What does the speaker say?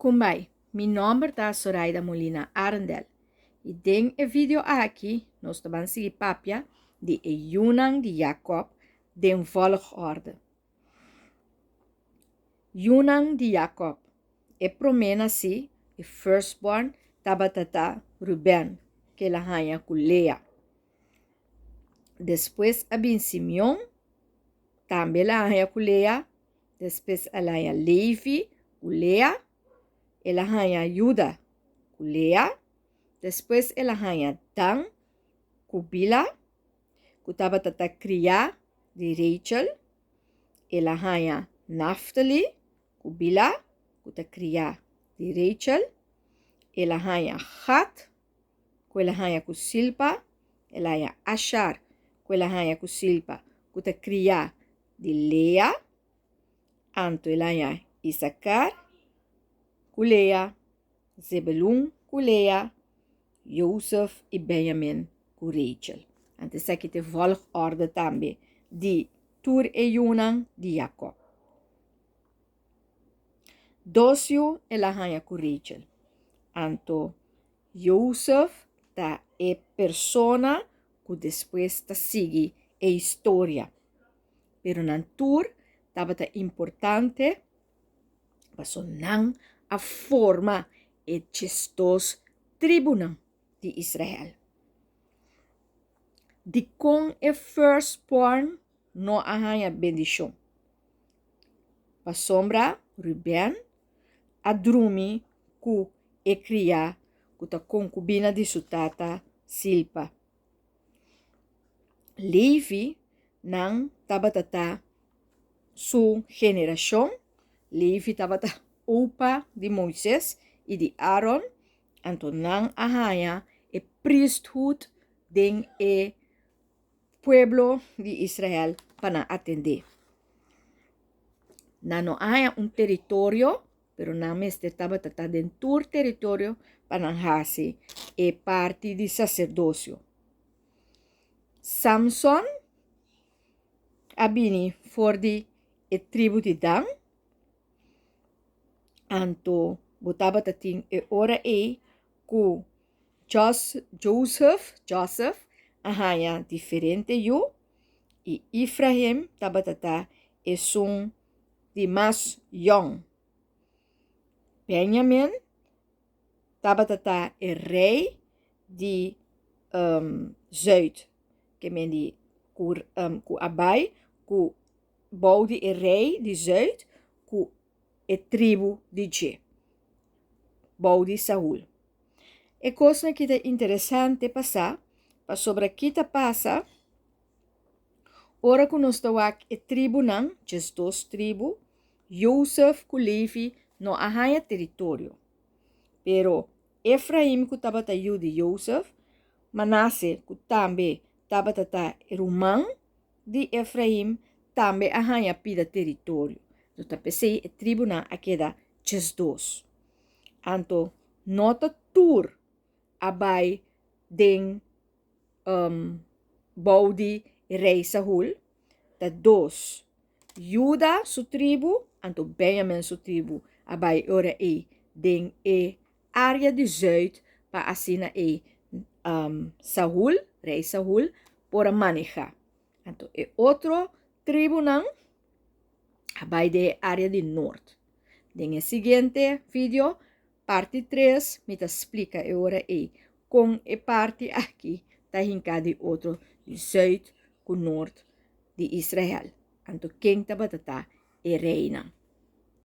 Kumbai, mi nome é Zoraida Molina Arendel. E tem e vídeo aqui, nós estamos seguir papia de Yunang de Jacob, de volgorde. Yunang de Jacob, e promena si, e firstborn, tabatata Ruben, que la hanya com Lea. Depois abin Simeon, também la hanya com Lea. Depois ela hanya Levi, com Lea. Ela hanya Juda, com Lea. Depois ela hanya Dan, com Bila, que tabatata cria de Rachel. Ela hanya Naphtali, com Bila, que ta cria de Rachel. Ela hanya Gad, que ela hanya com Silpa. Ela hanya Asher, que ela hanya com Silpa, que ta cria de Lea. Anto ela hanya Issacar, com Lea. Zebulun, com Lea. Joseph e Benjamin, com Rachel. Antes aqui te volgorde também de Tur e Yunang de Jacob. Dosio ela hanya com Rachel. Anto Joseph ta é persona que depois ta sigue a história. Pero nan Tur tava ta importante paso nan a forma e cestos tribunal de Israel. De com e firstborn no hanya bendição. Pasombra Ruben adrumi ku e cria ku ta concubina de sua Silpa. Levi nang tabatata su geração. Levi tabata upa de Moisés e de Aaron. Anto nang ahaya e priesthood den e pueblo de Israel para atender. Nano haya territorio, pero name este tabatata dentro territorio para hasi e parte de sacerdócio. Samson abini for di e tribu de Dan. Anto botabatating e ora e ku Joseph ahaya diferente yo e Ephraim tabatata e son de mas young. Benjamin tabatata e rei de zuid. Que men die ku abai ku boude e rei de zuid ku e tribu de J. Boude Saul. E coisa que é interessante passar, para sobre aqui tá passa, ora que nós estamos aqui tribo não, just duas tribos, Joseph com Levi não há território. Pero Efraim que estava taio de Joseph, Manasse que também estava tata irmão de Efraim, também há pida território. Então pensei tribo não aqui da just dois. Anto nota tur abai den Baudi e rei Saul, da dos Juda su tribu, anto Benjamin su tribu, abai ora e den e área de zuid pa asina e Saul, rei Saul, por manejar. Anto e outro tribu nan abai de área de norte. Den el siguiente video, parte 3, me te explica agora com a parte aqui, tá hincado outro de zuid com norte de Israel. Anto quem tabatata e reina.